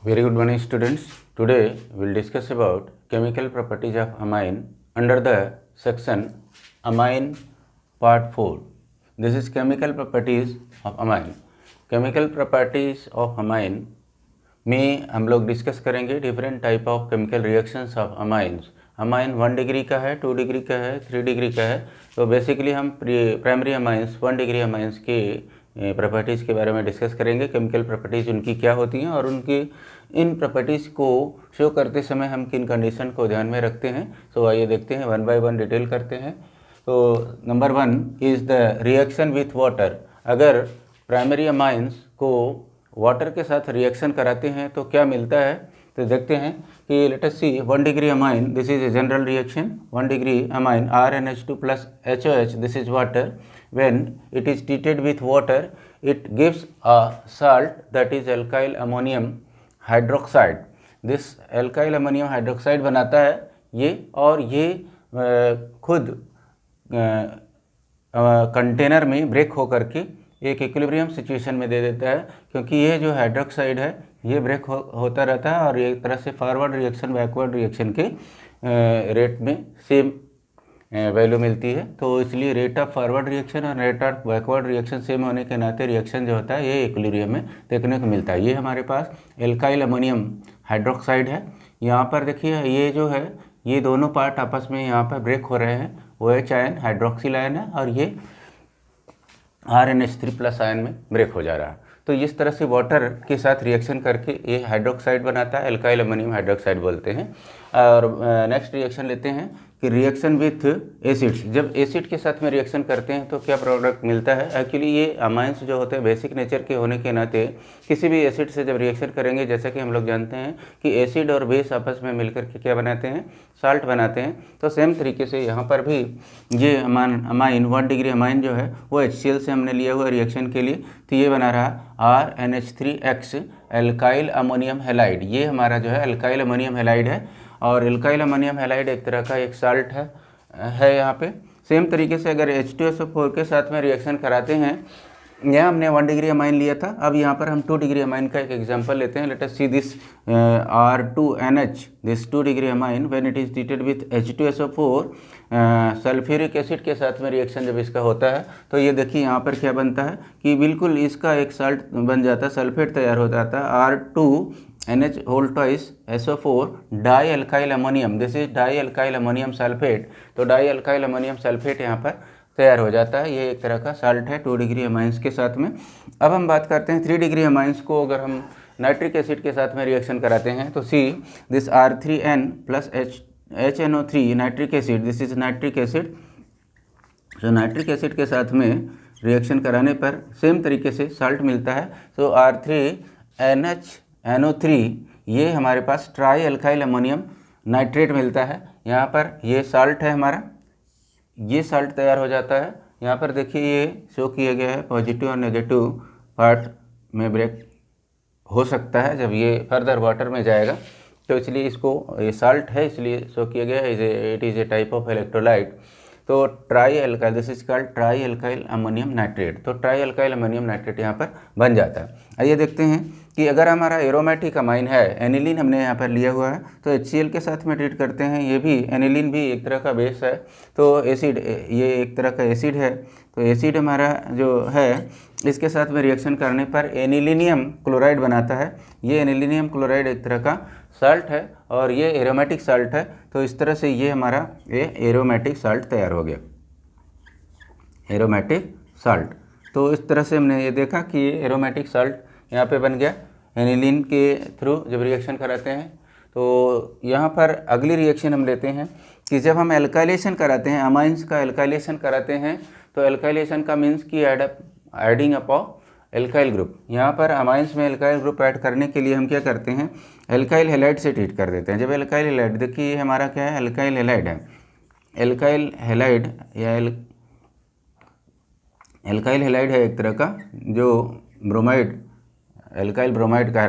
Very good morning students. Today we will discuss about chemical properties of amine under the section amine part 4. This is chemical properties of amine. Chemical properties of amine में हम लोग discuss करेंगे different type of chemical reactions of amines. Amine 1 degree का है, 2 degree का है, 3 degree का है. तो बेसिकली हम प्राइमरी अमाइंस 1 डिग्री अमाइंस के प्रॉपर्टीज़ के बारे में डिस्कस करेंगे. केमिकल प्रॉपर्टीज़ उनकी क्या होती हैं और उनकी इन प्रॉपर्टीज़ को शो करते समय हम किन कंडीशन को ध्यान में रखते हैं. सो आइए देखते हैं, वन बाय वन डिटेल करते हैं. तो number 1 is the reaction with water. अगर प्राइमरी अमाइंस को वाटर के साथ रिएक्शन कराते हैं तो क्या मिलता है. तो देखते हैं कि let us see 1 degree amine, this is a general reaction. 1 degree amine RnH2 plus HOH, this is water. When it is treated with water, it gives a salt that is alkyl ammonium hydroxide. This alkyl ammonium hydroxide बनाता है ये, और ये खुद container में break होकर के एक इक्विलिब्रियम सिचुएशन में दे देता है, क्योंकि ये जो हाइड्रोक्साइड है ये ब्रेक होता रहता है और एक तरह से फॉरवर्ड रिएक्शन बैकवर्ड रिएक्शन के रेट में सेम वैल्यू मिलती है. तो इसलिए रेट ऑफ फॉरवर्ड रिएक्शन और rate of backward reaction same होने के नाते रिएक्शन जो होता है ये इक्विलिब्रियम में देखने को मिलता है. ये हमारे पास एल्काइल अमोनियम हाइड्रोक्साइड है. यहाँ पर देखिए ये जो है ये दोनों पार्ट आपस में यहाँ पर ब्रेक हो रहे हैं. OH आयन हाइड्रोक्सिल आयन है और ये RnH3 प्लस आयन में ब्रेक हो जा रहा है. तो इस तरह से वाटर के साथ रिएक्शन करके ये हाइड्रोक्साइड बनाता है, एल्काइल अमोनियम हाइड्रोक्साइड बोलते हैं. और नेक्स्ट रिएक्शन लेते हैं कि रिएक्शन विथ एसिड्स. जब एसिड के साथ में रिएक्शन करते हैं तो क्या प्रोडक्ट मिलता है. एक्चुअली ये अमाइंस जो होते हैं बेसिक नेचर के होने के नाते किसी भी एसिड से जब रिएक्शन करेंगे, जैसा कि हम लोग जानते हैं कि एसिड और बेस आपस में मिलकर के क्या बनाते हैं, साल्ट बनाते हैं. तो सेम तरीके से यहाँ पर भी ये अमाइन 1 डिग्री अमाइन जो है वो HCl से हमने लिया हुआ रिएक्शन के लिए. तो ये बना रहा RnH3X एल्काइल अमोनियम हैलाइड. ये हमारा जो है एल्काइल अमोनियम हैलाइड है और एल्काइल अमोनियम हैलाइड एक तरह का एक साल्ट है यहाँ पे. सेम तरीके से अगर H2SO4 के साथ में रिएक्शन कराते हैं, यहाँ हमने 1 डिग्री अमाइन लिया था, अब यहाँ पर हम 2 डिग्री अमाइन का एक एग्जांपल लेते हैं. Late us see this R2NH, this 2 degree amine when it is treated with H2SO4 sulphuric acid के साथ में रिएक्शन जब इसका होता है तो ये देखिए यहाँ पर क्या बनता है कि बिल्कुल इसका एक साल्ट बन जाता है, सल्फेट तैयार हो जाता है. R2NH whole twice SO4 di alkyl ammonium, this is di alkyl ammonium sulphate. तो डाई एल्काइल अमोनियम सल्फेट यहाँ पर तैयार हो जाता है. ये एक तरह का साल्ट है 2 डिग्री अमाइंस के साथ में. अब हम बात करते हैं 3 डिग्री अमाइंस को. अगर हम नाइट्रिक एसिड के साथ में रिएक्शन कराते हैं तो see this R3N plus HNO3 nitric acid, this is nitric acid. तो नाइट्रिक एसिड के साथ में रिएक्शन कराने पर सेम तरीके से साल्ट मिलता है. तो R3NHNO3 ये हमारे पास ट्राई एल्काइल अमोनियम नाइट्रेट मिलता है. यहाँ पर ये साल्ट है हमारा, ये साल्ट तैयार हो जाता है. यहाँ पर देखिए ये शो किया गया है पॉजिटिव और नेगेटिव पार्ट में ब्रेक हो सकता है जब ये फर्दर वाटर में जाएगा. तो इसलिए इसको ये साल्ट है इसलिए शो किया गया है. It is a type of electrolyte. तो trialkyl, this is called trialkyl ammonium nitrate. तो ट्राई एल्काइल अमोनियम नाइट्रेट यहाँ पर बन जाता है. आइए देखते हैं कि अगर हमारा एरोमेटिक अमाइन है, एनिलीन हमने यहाँ पर लिया हुआ है, तो HCl के साथ में ट्रीट करते हैं. ये भी एनिलीन भी एक तरह का बेस है. तो एसिड, ये एक तरह का एसिड है. तो एसिड हमारा जो है इसके साथ में रिएक्शन करने पर एनिलीनियम क्लोराइड बनाता है. ये एनिलीनियम क्लोराइड एक तरह का साल्ट है और ये एरोमेटिक साल्ट है. तो इस तरह से ये हमारा ये एरोमेटिक साल्ट तैयार हो गया, एरोमेटिक साल्ट. तो इस तरह से हमने ये देखा कि ये एरोमेटिक साल्ट यहाँ पे बन गया एनिलीन के थ्रू जब रिएक्शन कराते हैं. तो यहाँ पर अगली रिएक्शन हम लेते हैं कि जब हम एल्काइलेशन कराते हैं, अमाइंस का एल्काइलेशन कराते हैं, तो एल्काइलेशन का मीन्स कि एडिंग अप एल्काइल ग्रुप. यहाँ पर अमाइंस में एल्काइल ग्रुप ऐड करने के लिए हम क्या करते हैं, एल्काइल हैलाइड से ट्रीट कर देते हैं. जब एल्काइल हैलाइड, देखिए ये हमारा क्या है, एल्काइल हैलाइड है. एल्काइल हैलाइड या एल्काइल हैलाइड है एक तरह का जो ब्रोमाइड, एल्काइल ब्रोमाइड का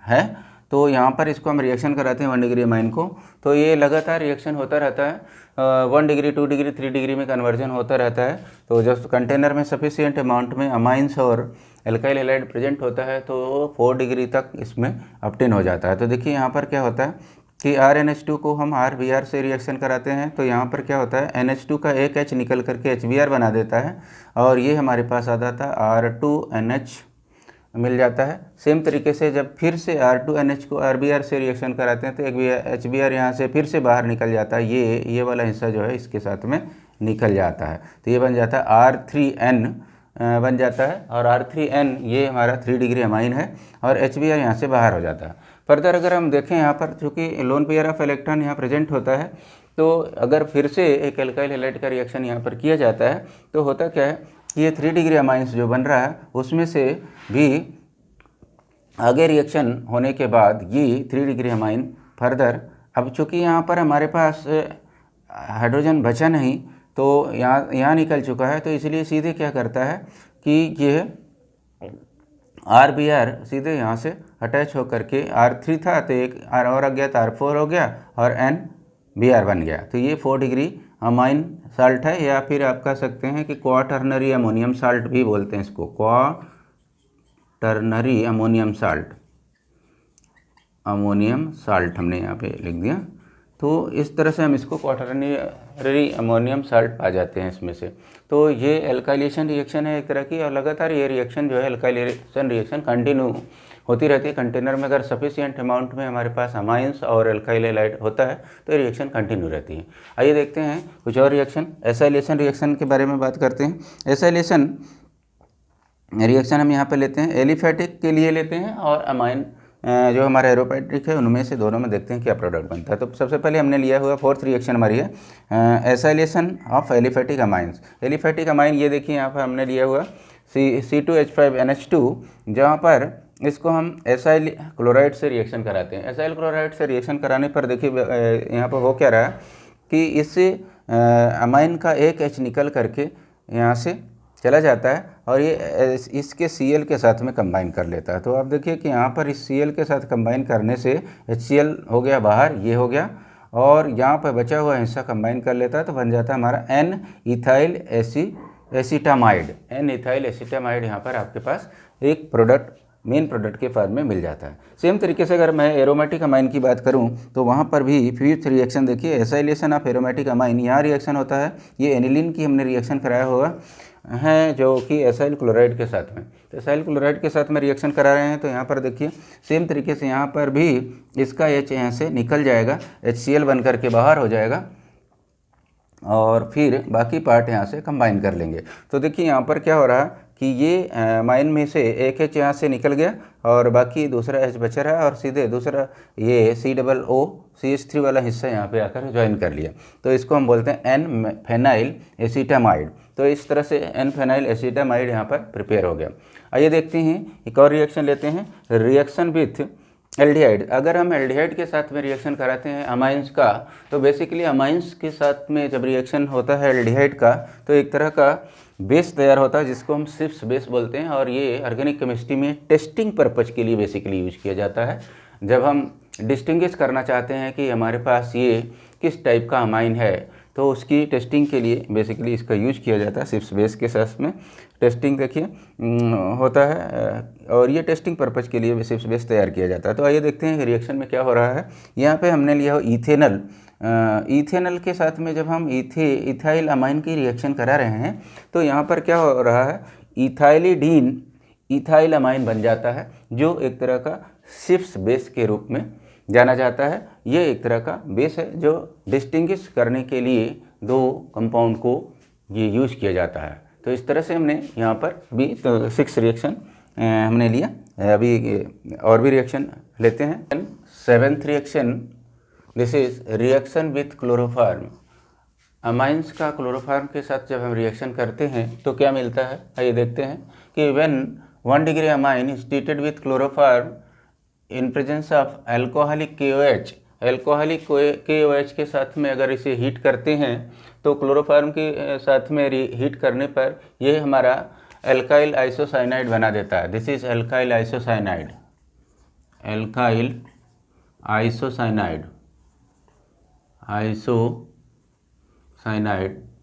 है. तो यहाँ पर इसको हम रिएक्शन कराते हैं 1 डिग्री अमाइन को. तो ये लगातार रिएक्शन होता रहता है, 1 डिग्री 2 डिग्री 3 डिग्री में कन्वर्जन होता रहता है। तो जब कंटेनर में सफिशिएंट अमाउंट में अमाइंस और एल्काइल हैलाइड प्रेजेंट होता है तो 4 डिग्री तक इसमें ऑब्टेन हो जाता है। तो देखिए यहाँ पर क्या होता है कि RNH2 को हम RBr से रिएक्शन कराते हैं तो यहाँ पर क्या होता है NH2 का एक H निकल करके HBr बना देता है और ये हमारे पास आ जाता है R2NH मिल जाता है। सेम तरीके से जब फिर से R2NH को RBr से रिएक्शन कराते हैं तो एक HBr यहाँ से फिर से बाहर निकल जाता है, ये वाला हिस्सा जो है इसके साथ में निकल जाता है तो ये बन जाता है R3N बन जाता है और R3N ये हमारा 3 डिग्री अमाइन है और HBr यहाँ से बाहर हो जाता है। फर्दर अगर हम देखें यहाँ पर चूँकि लोन पेयर ऑफ इलेक्ट्रॉन यहाँ प्रेजेंट होता है तो अगर फिर से एक एल्काइल हैलाइड का रिएक्शन यहाँ पर किया जाता है तो होता क्या है कि ये 3 डिग्री अमाइंस जो बन रहा है उसमें से भी आगे रिएक्शन होने के बाद ये 3 डिग्री अमाइन फर्दर, अब चूँकि यहाँ पर हमारे पास हाइड्रोजन बचा नहीं तो यहाँ निकल चुका है तो इसलिए सीधे क्या करता है कि ये RBr सीधे यहाँ से अटैच होकर के R3 था तो एक R और आ गया तो R4 हो गया और NBr बन गया। तो ये 4 डिग्री अमाइन साल्ट है या फिर आप कह सकते हैं कि क्वाटर्नरी अमोनियम साल्ट भी बोलते हैं इसको, क्वाटर्नरी अमोनियम साल्ट हमने यहाँ पे लिख दिया। तो इस तरह से हम इसको क्वाटर्नरी अमोनियम साल्ट पा जाते हैं इसमें से। तो ये एल्काइलेशन रिएक्शन है एक तरह की और लगातार ये रिएक्शन जो है एल्काइलेशन रिएक्शन कंटिन्यू होती रहती है। कंटेनर में अगर सफिशिएंट अमाउंट में हमारे पास अमाइंस और एल्काइल हैलाइड होता है तो रिएक्शन कंटिन्यू रहती है। आइए देखते हैं कुछ और रिएक्शन, एसाइलेशन रिएक्शन के बारे में बात करते हैं। एसाइलेशन रिएक्शन हम यहाँ पर लेते हैं एलिफैटिक के लिए लेते हैं और अमाइन जो हमारा एरोमेटिक है उनमें से दोनों में देखते हैं क्या प्रोडक्ट बनता है। तो सबसे पहले हमने लिया हुआ 4th रिएक्शन हमारी है acylation of aliphatic amines. Aliphatic amine ये देखिए यहाँ पर हमने लिया हुआ C2H5NH2 जहाँ पर इसको हम एसाइल क्लोराइड से रिएक्शन कराते हैं। एसाइल क्लोराइड से रिएक्शन कराने पर देखिए यहाँ पर हो क्या रहा है कि इस अमाइन का एक H निकल करके यहाँ से चला जाता है और ये इसके Cl के साथ में कंबाइन कर लेता है। तो आप देखिए कि यहाँ पर इस Cl के साथ कंबाइन करने से HCl हो गया बाहर, ये हो गया और यहाँ पर बचा हुआ हिस्सा कंबाइन कर लेता है तो बन जाता है हमारा N-इथाइल एसीटामाइड। N-इथाइल एसीटामाइड यहाँ पर आपके पास एक प्रोडक्ट मेन प्रोडक्ट के फॉर्म में मिल जाता है। सेम तरीके से अगर मैं एरोमेटिक अमाइन की बात करूं तो वहां पर भी 5th रिएक्शन देखिए एसाइलेशन ऑफ एरोमेटिक अमाइन। यहाँ रिएक्शन होता है ये एनिलीन की हमने रिएक्शन कराया हुआ है जो कि एसाइल क्लोराइड के साथ में, तो एसाइल क्लोराइड के साथ में रिएक्शन करा रहे हैं। तो यहाँ पर देखिए सेम तरीके से यहाँ पर भी इसका H यहाँ से निकल जाएगा, HCl बन करके बाहर हो जाएगा और फिर बाकी पार्ट यहाँ से कंबाइन कर लेंगे। तो देखिए यहाँ पर क्या हो रहा है कि ये अमाइन में से एक H यहाँ से निकल गया और बाकी दूसरा H बचा रहा है और सीधे दूसरा ये COOCH3 वाला हिस्सा यहाँ पे आकर ज्वाइन कर लिया। तो इसको हम बोलते हैं N-फेनाइल एसीटामाइड। तो इस तरह से N-फेनाइल एसीटामाइड यहाँ पर प्रिपेयर हो गया। आइए देखते हैं एक और रिएक्शन लेते हैं, रिएक्शन विथ एल्डिहाइड। अगर हम एल्डिहाइड के साथ में रिएक्शन कराते हैं अमाइंस का तो बेसिकली अमाइंस के साथ में जब रिएक्शन होता है एल्डिहाइड का तो एक तरह का बेस तैयार होता है जिसको हम सिप्स बेस बोलते हैं और ये ऑर्गेनिक केमिस्ट्री में टेस्टिंग पर्पज के लिए बेसिकली यूज किया जाता है। जब हम डिस्टिंग्विश करना चाहते हैं कि हमारे पास ये किस टाइप का अमाइन है तो उसकी टेस्टिंग के लिए बेसिकली इसका यूज किया जाता है। सिप्स बेस के साथ में टेस्टिंग देखिए होता है और ये टेस्टिंग पर्पज़ के लिए सिप्स बेस तैयार किया जाता है। तो आइए देखते हैं रिएक्शन में क्या हो रहा है। यहाँ पे हमने लिया हो इथेनल। इथेनल के साथ में जब हम इथाइल अमाइन की रिएक्शन करा रहे हैं तो यहाँ पर क्या हो रहा है इथाइलिडीन इथाइल अमाइन बन जाता है जो एक तरह का सिप्स बेस के रूप में जाना जाता है। ये एक तरह का बेस है जो डिस्टिंग्विश करने के लिए दो कंपाउंड को ये यूज किया जाता है। तो इस तरह से हमने यहाँ पर भी तो 6 रिएक्शन हमने लिया। अभी और भी रिएक्शन लेते हैं। 7th reaction, this is reaction with chloroform. Amines का क्लोरोफार्म के साथ जब हम रिएक्शन करते हैं तो क्या मिलता है, आइए देखते हैं कि when 1 degree amine is treated with chloroform in presence of alcoholic KOH, alcoholic KOH के साथ में अगर इसे हीट करते हैं तो क्लोरोफार्म के साथ में हीट करने पर ये हमारा एल्काइल आइसोसाइनाइड बना देता है। This is alkyl isocyanide, alkyl isocyanide, isocyanide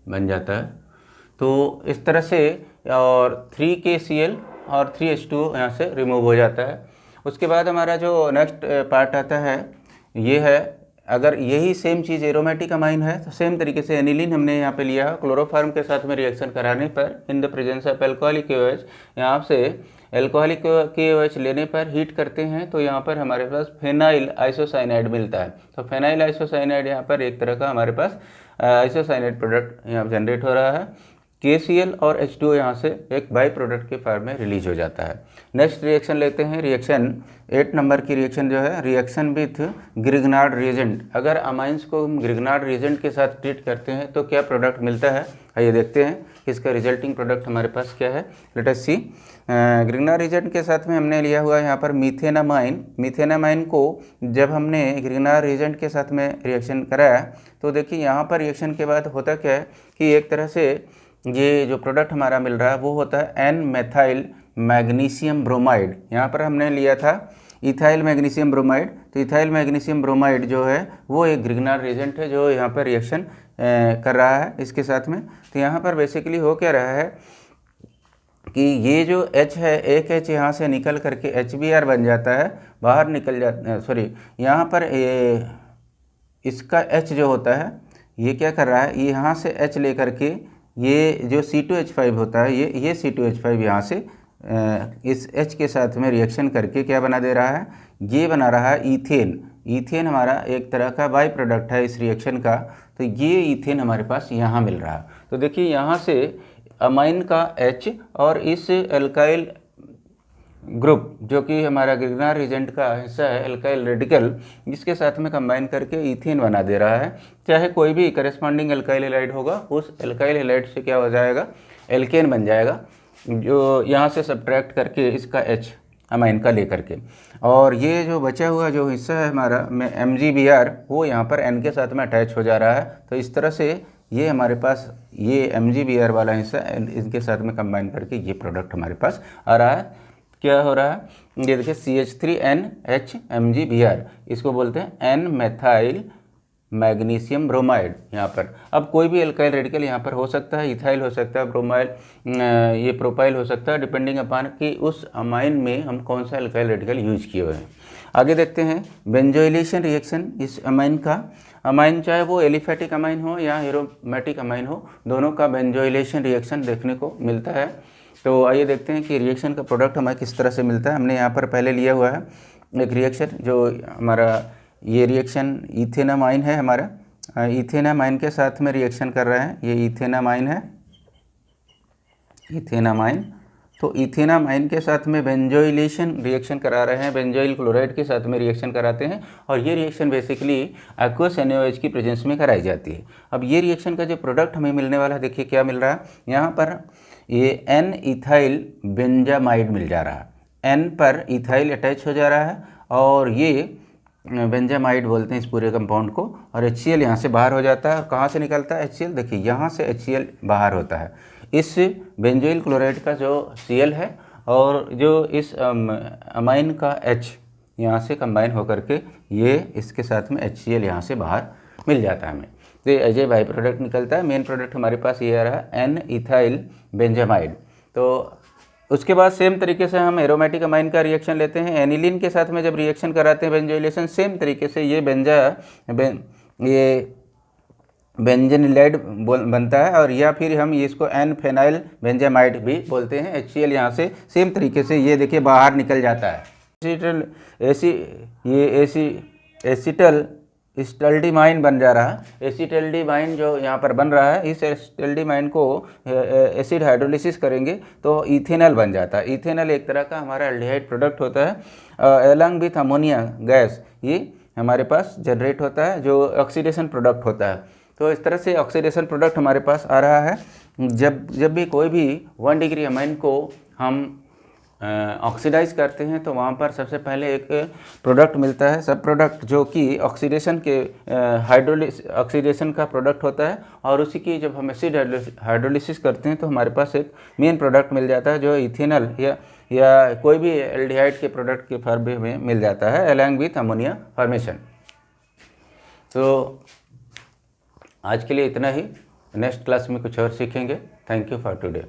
बन जाता है। तो इस तरह से और 3KCl और 3H2O यहाँ से रिमूव हो जाता है। उसके बाद हमारा जो नेक्स्ट पार्ट आता है ये है, अगर यही सेम चीज़ एरोमेटिक अमाइन है तो सेम तरीके से एनिलीन हमने यहाँ पे लिया है, क्लोरोफॉर्म के साथ में रिएक्शन कराने पर in the presence of alcoholic KOH, यहाँ से एल्कोहलिक KOH लेने पर हीट करते हैं तो यहाँ पर हमारे पास फेनाइल आइसोसाइनाइड मिलता है। तो फेनाइल आइसोसाइनाइड यहाँ पर एक तरह का हमारे पास आइसोसाइनाइड प्रोडक्ट यहाँ जनरेट हो रहा है। KCl और H2O यहाँ से एक बाई प्रोडक्ट के फॉर्म में रिलीज हो जाता है। नेक्स्ट रिएक्शन लेते हैं, रिएक्शन 8 नंबर की रिएक्शन जो है रिएक्शन विथ ग्रिग्नार्ड रिएजेंट। अगर अमाइंस को हम ग्रिग्नार्ड रिएजेंट के साथ ट्रीट करते हैं तो क्या प्रोडक्ट मिलता है, आइए देखते हैं कि इसका रिजल्टिंग प्रोडक्ट हमारे पास क्या है। लेट अस सी। ग्रिग्नार्ड रिएजेंट के साथ में हमने लिया हुआ यहाँ पर मीथेनामाइन। मीथेनामाइन को जब हमने ग्रिग्नार्ड रिएजेंट के साथ में रिएक्शन कराया तो देखिए यहाँ पर रिएक्शन के बाद होता क्या है कि एक तरह से ये जो प्रोडक्ट हमारा मिल रहा है वो होता है एन मेथाइल मैग्नीशियम ब्रोमाइड। यहाँ पर हमने लिया था इथाइल मैग्नीशियम ब्रोमाइड। तो इथाइल मैग्नीशियम ब्रोमाइड जो है वो एक ग्रिग्नार्ड रिएजेंट है जो यहाँ पर रिएक्शन कर रहा है इसके साथ में। तो यहाँ पर बेसिकली हो क्या रहा है कि ये जो H है, एक H यहाँ से निकल करके HBr बन जाता है, बाहर निकल जाता है, सॉरी यहाँ पर इसका H जो होता है ये क्या कर रहा है, ये यहाँ से H ले करके ये जो C2H5 होता है ये C2H5 यहाँ से इस H के साथ में रिएक्शन करके क्या बना दे रहा है, ये बना रहा है ईथेन। ईथेन हमारा एक तरह का बाई प्रोडक्ट है इस रिएक्शन का। तो ये ईथेन हमारे पास यहाँ मिल रहा है। तो देखिए यहाँ से अमाइन का H और इस एल्काइल ग्रुप जो कि हमारा ग्रिग्नार्ड रिएजेंट का हिस्सा है एल्काइल रेडिकल, इसके साथ में कंबाइन करके ईथेन बना दे रहा है। चाहे कोई भी करेस्पॉन्डिंग एल्काइल हैलाइड होगा उस एल्काइल हैलाइड से क्या हो जाएगा, एल्केन बन जाएगा, जो यहाँ से सब्ट्रैक्ट करके इसका H अमाइन का ले करके। और ये जो बचा हुआ जो हिस्सा है हमारा में MgBr वो यहाँ पर N के साथ में अटैच हो जा रहा है। तो इस तरह से ये हमारे पास ये MgBr वाला हिस्सा इनके साथ में कंबाइन करके ये प्रोडक्ट हमारे पास आ रहा है। क्या हो रहा है, ये देखिए CH3NH MgBr, इसको बोलते हैं N मेथाइल मैग्नीशियम ब्रोमाइड। यहाँ पर अब कोई भी एल्काइल रेडिकल यहाँ पर हो सकता है, इथाइल हो सकता है, ब्रोमाइल, ये प्रोपाइल हो सकता है, डिपेंडिंग अपॉन कि उस अमाइन में हम कौन सा एल्काइल रेडिकल यूज किए हुए हैं। आगे देखते हैं बेंजोइलेशन रिएक्शन इस अमाइन का। अमाइन चाहे वो एलिफेटिक अमाइन हो या एरोमेटिक अमाइन हो, दोनों का बेंजोइलेशन रिएक्शन देखने को मिलता है। तो आइए देखते हैं कि रिएक्शन का प्रोडक्ट हमें किस तरह से मिलता है। हमने यहाँ पर पहले लिया हुआ है एक रिएक्शन, जो हमारा ये रिएक्शन इथेनामाइन है, हमारा इथेनामाइन के साथ में रिएक्शन कर रहा है। ये इथेनामाइन है, इथेनामाइन। तो इथेनामाइन के साथ में बेंजोइलेशन रिएक्शन करा रहे हैं, बेंजोइल क्लोराइड के साथ में रिएक्शन कराते हैं और ये रिएक्शन बेसिकली एक्वस NaOH की प्रेजेंस में कराई जाती है। अब ये रिएक्शन का जो प्रोडक्ट हमें मिलने वाला है, देखिए क्या मिल रहा है, यहाँ पर ये N इथाइल बेंजामाइड मिल जा रहा है। N पर इथाइल अटैच हो जा रहा है और ये बेंजामाइड बोलते हैं इस पूरे कंपाउंड को। और HCl यहाँ से बाहर हो जाता है। कहाँ से निकलता है HCl, देखिए यहाँ से HCl बाहर होता है। इस बेंजोइल क्लोराइड का जो Cl है और जो इस अमाइन का H यहाँ से कंबाइन होकर के ये इसके साथ में HCl यहाँ से बाहर मिल जाता है हमें। तो एज ए बाई प्रोडक्ट निकलता है। मेन प्रोडक्ट हमारे पास ये आ रहा है N इथाइल बेंजामाइड। तो उसके बाद सेम तरीके से हम एरोमेटिक अमाइन का रिएक्शन लेते हैं। एनिलीन के साथ में जब रिएक्शन कराते हैं बेंजोइलेशन, सेम तरीके से ये ये बेंजेनिलाइड बनता है और या फिर हम इसको N फेनाइल बेंजामाइड भी बोलते हैं। HCl यहाँ से सेम तरीके से ये देखिए बाहर निकल जाता है। एसिटल स्टल्डिमाइन बन जा रहा है। एसिटल्डिमाइन जो यहाँ पर बन रहा है, इस एसिटल्डिमाइन को एसिड हाइड्रोलिसिस करेंगे तो इथेनॉल बन जाता है। इथेनॉल एक तरह का हमारा एल्डिहाइड प्रोडक्ट होता है। एलॉन्ग विथ अमोनिया गैस ये हमारे पास जनरेट होता है, जो ऑक्सीडेशन प्रोडक्ट होता है। तो इस तरह से ऑक्सीडेशन प्रोडक्ट हमारे पास आ रहा है। जब भी कोई भी 1 डिग्री अमाइन को हम ऑक्सीडाइज करते हैं तो वहाँ पर सबसे पहले एक प्रोडक्ट मिलता है, सब प्रोडक्ट, जो कि ऑक्सीडेशन के ऑक्सीडेशन का प्रोडक्ट होता है। और उसी की जब हम एसिड हाइड्रोलिसिस करते हैं तो हमारे पास एक मेन प्रोडक्ट मिल जाता है जो इथेनॉल या कोई भी एल्डिहाइड के प्रोडक्ट के फॉर्म में मिल जाता है अलॉन्ग विथ अमोनिया फॉर्मेशन। तो आज के लिए इतना ही। नेक्स्ट क्लास में कुछ और सीखेंगे। Thank you for today.